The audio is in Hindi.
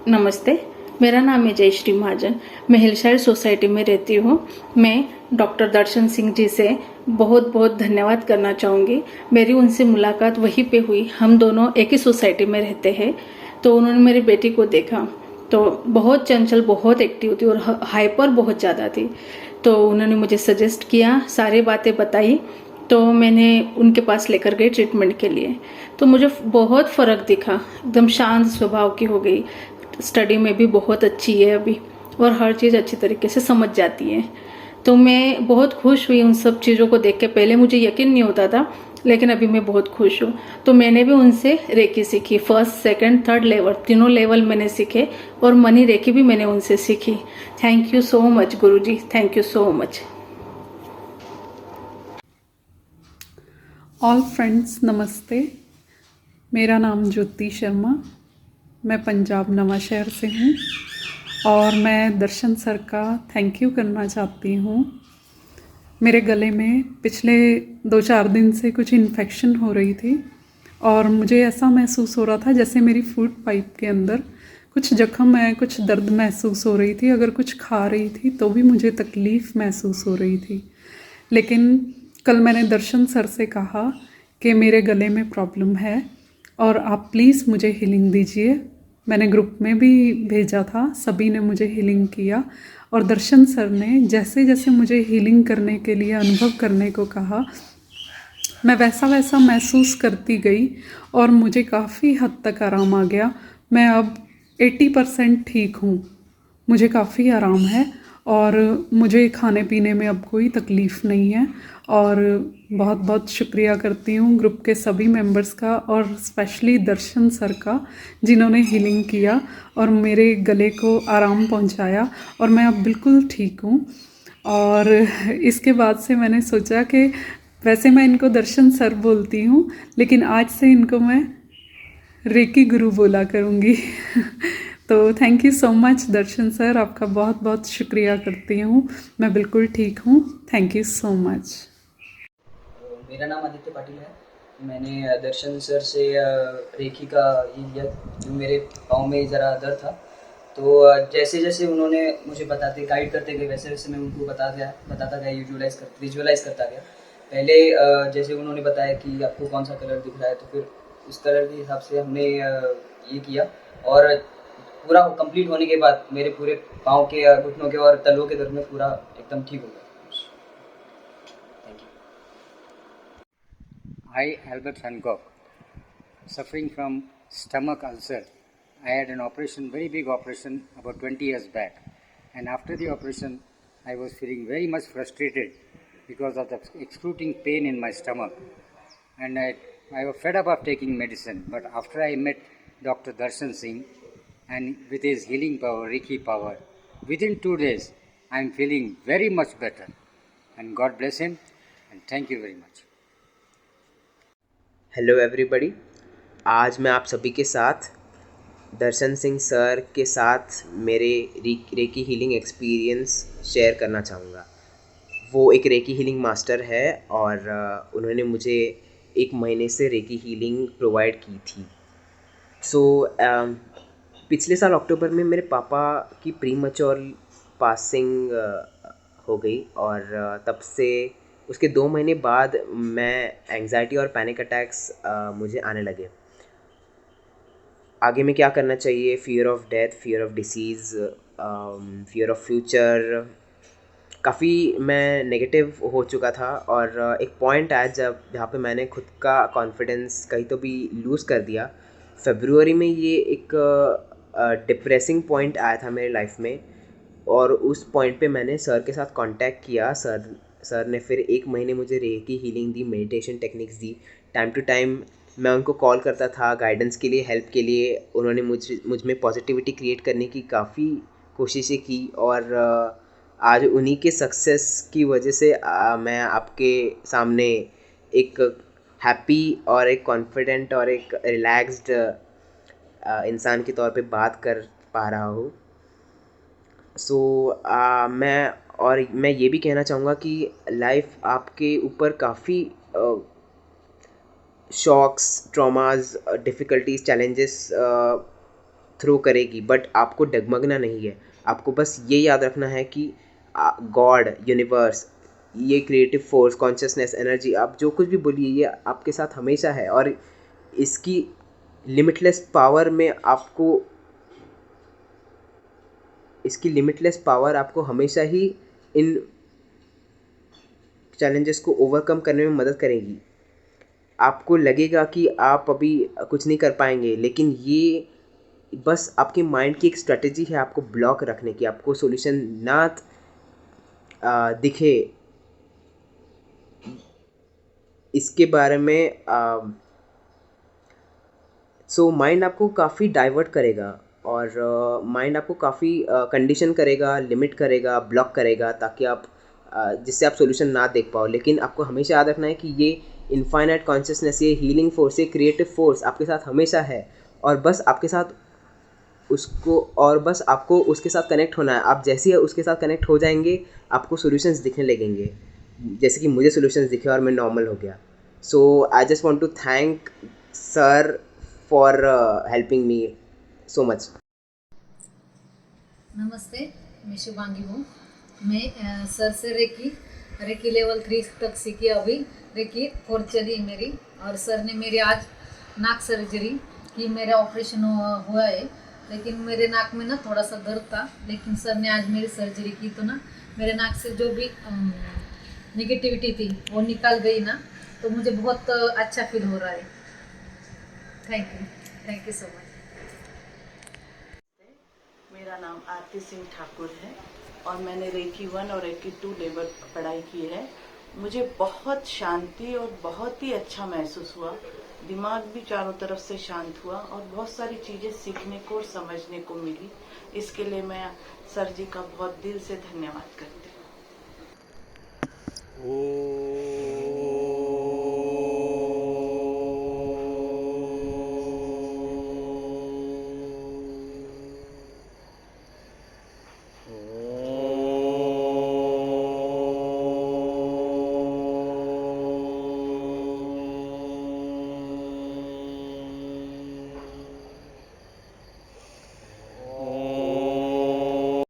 नमस्ते, मेरा नाम है जयश्री महाजन। मैं हिलसाइड सोसाइटी में रहती हूँ। मैं डॉक्टर दर्शन सिंह जी से बहुत बहुत धन्यवाद करना चाहूँगी। मेरी उनसे मुलाकात वहीं पे हुई। हम दोनों एक ही सोसाइटी में रहते हैं। तो उन्होंने मेरी बेटी को देखा तो बहुत चंचल, बहुत एक्टिव थी और हाइपर बहुत ज़्यादा थी। तो उन्होंने मुझे सजेस्ट किया, सारी बातें बताई, तो मैंने उनके पास लेकर गई ट्रीटमेंट के लिए। तो मुझे बहुत फ़र्क दिखा, एकदम शांत स्वभाव की हो गई। स्टडी में भी बहुत अच्छी है अभी और हर चीज़ अच्छी तरीके से समझ जाती है। तो मैं बहुत खुश हुई उन सब चीज़ों को देख के। पहले मुझे यकीन नहीं होता था, लेकिन अभी मैं बहुत खुश हूँ। तो मैंने भी उनसे रेकी सीखी, फर्स्ट सेकंड थर्ड लेवल, तीनों लेवल मैंने सीखे और मनी रेकी भी मैंने उनसे सीखी। Thank you so much Guruji, thank you so much. All friends नमस्ते। मेरा नाम ज्योति शर्मा, मैं पंजाब नवा शहर से हूँ और मैं दर्शन सर का थैंक यू करना चाहती हूँ। मेरे गले में पिछले 2-4 दिन से कुछ इन्फेक्शन हो रही थी और मुझे ऐसा महसूस हो रहा था जैसे मेरी फूड पाइप के अंदर कुछ जख्म है, कुछ दर्द महसूस हो रही थी। अगर कुछ खा रही थी तो भी मुझे तकलीफ़ महसूस हो रही थी। लेकिन कल मैंने दर्शन सर से कहा कि मेरे गले में प्रॉब्लम है और आप प्लीज़ मुझे हीलिंग दीजिए। मैंने ग्रुप में भी भेजा था, सभी ने मुझे हीलिंग किया और दर्शन सर ने जैसे जैसे मुझे हीलिंग करने के लिए अनुभव करने को कहा, मैं वैसा वैसा महसूस करती गई और मुझे काफ़ी हद तक आराम आ गया। मैं अब 80% ठीक हूँ, मुझे काफ़ी आराम है और मुझे खाने पीने में अब कोई तकलीफ़ नहीं है। और बहुत बहुत शुक्रिया करती हूँ ग्रुप के सभी मेंबर्स का और स्पेशली दर्शन सर का, जिन्होंने हीलिंग किया और मेरे गले को आराम पहुँचाया और मैं अब बिल्कुल ठीक हूँ। और इसके बाद से मैंने सोचा कि वैसे मैं इनको दर्शन सर बोलती हूँ, लेकिन आज से इनको मैं रेकी गुरु बोला करूँगी। तो thank you so much Darshan sir, आपका बहुत बहुत शुक्रिया करती हूँ। मैं बिल्कुल ठीक हूँ। Thank you so much. मेरा नाम आदित्य पाटिल है। मैंने दर्शन सर से रेकी का ये लिया, जो मेरे पाँव में ज़रा दर्द था। तो जैसे जैसे उन्होंने मुझे गाइड करते गए, वैसे वैसे मैं उनको बताता गया, विजुअलाइज़ करता गया। पहले जैसे उन्होंने बताया कि आपको कौन सा कलर दिख रहा है, तो फिर उस कलर के हिसाब से हमने ये किया और पूरा कंप्लीट होने के बाद मेरे पूरे पाँव के घुटनों के और तलवों के दर्द में पूरा एकदम ठीक हो गया। Thank you. I, Albert Hancock, suffering from stomach ulcer. I had an operation, very big operation, about 20 years back. And after the operation, I was feeling very much frustrated because of the excruciating pain in my stomach. And I was fed up of taking medicine. But after I met Dr. Darshan Singh, and with his healing power, Reiki power, within 2 days, I am feeling very much better. And God bless him, and thank you very much. Hello everybody, आज मैं आप सभी के साथ दर्शन सिंह सर के साथ मेरे रेकी हीलिंग एक्सपीरियंस शेयर करना चाहूँगा। वो एक रेकी हीलिंग मास्टर है और उन्होंने मुझे 1 महीने से रेकी हीलिंग प्रोवाइड की थी। पिछले साल अक्टूबर में मेरे पापा की प्रीमैच्योर पासिंग हो गई और तब से उसके 2 महीने बाद मैं एंग्जाइटी और पैनिक अटैक्स मुझे आने लगे। आगे में क्या करना चाहिए, fear of death, fear of disease, fear of future, काफ़ी मैं नेगेटिव हो चुका था। और एक पॉइंट आया जहाँ पे मैंने खुद का कॉन्फिडेंस कहीं तो भी लूज़ कर दिया। फरवरी में ये एक डिप्रेसिंग पॉइंट आया था मेरे लाइफ में और उस पॉइंट पे मैंने सर के साथ कांटेक्ट किया। सर ने फिर 1 महीने मुझे रेकी हीलिंग दी, मेडिटेशन टेक्निक्स दी। टाइम टू टाइम मैं उनको कॉल करता था गाइडेंस के लिए, हेल्प के लिए। उन्होंने मुझ में पॉजिटिविटी क्रिएट करने की काफ़ी कोशिशें की और आज उन्हीं के सक्सेस की वजह से मैं आपके सामने एक हैप्पी और एक कॉन्फिडेंट और एक रिलैक्स्ड इंसान के तौर पे बात कर पा रहा हूँ। मैं ये भी कहना चाहूँगा कि लाइफ आपके ऊपर काफ़ी shocks, traumas, difficulties, challenges throw करेगी, बट आपको डगमगना नहीं है। आपको बस ये याद रखना है कि गॉड, यूनिवर्स, ये क्रिएटिव फोर्स, कॉन्शियसनेस, एनर्जी, आप जो कुछ भी बोलिए, ये आपके साथ हमेशा है। और इसकी लिमिटलेस पावर में आपको, इसकी लिमिटलेस पावर आपको हमेशा ही इन चैलेंजेस को ओवरकम करने में मदद करेगी। आपको लगेगा कि आप अभी कुछ नहीं कर पाएंगे, लेकिन ये बस आपके माइंड की एक स्ट्रेटेजी है आपको ब्लॉक रखने की, आपको सॉल्यूशन ना दिखे इसके बारे में। सो माइंड आपको काफ़ी डाइवर्ट करेगा, और माइंड आपको काफ़ी कंडीशन करेगा, लिमिट करेगा, ब्लॉक करेगा, ताकि आप जिससे आप सॉल्यूशन ना देख पाओ। लेकिन आपको हमेशा याद रखना है कि ये इनफाइनाइट कॉन्शियसनेस, ये हीलिंग फोर्स, ये क्रिएटिव फोर्स आपके साथ हमेशा है, और बस आपके साथ उसको, और बस आपको उसके साथ कनेक्ट होना है। आप जैसे ही उसके साथ कनेक्ट हो जाएंगे, आपको सॉल्यूशंस दिखने लगेंगे, जैसे कि मुझे सॉल्यूशंस दिखे और मैं नॉर्मल हो गया। So I just want to thank sir for helping me so much. नमस्ते, मैं शुभांगी हूँ। मैं सर से रेकी लेवल 3 तक सीखी, अभी रेकी 4 चली मेरी। और सर ने मेरी आज नाक सर्जरी की, मेरा ऑपरेशन हुआ है, लेकिन मेरे नाक में ना थोड़ा सा दर्द था, लेकिन सर ने आज मेरी सर्जरी की तो ना मेरे नाक से जो भी नेगेटिविटी थी वो निकाल गई ना, तो मुझे बहुत अच्छा फील हो रहा है। Thank you so much. मेरा नाम आरती सिंह ठाकुर है और मैंने रेकी 1 और रेकी 2 लेवल पढ़ाई की है। मुझे बहुत शांति और बहुत ही अच्छा महसूस हुआ। दिमाग भी चारों तरफ से शांत हुआ और बहुत सारी चीजें सीखने को और समझने को मिली। इसके लिए मैं सर जी का बहुत दिल से धन्यवाद करती हूँ।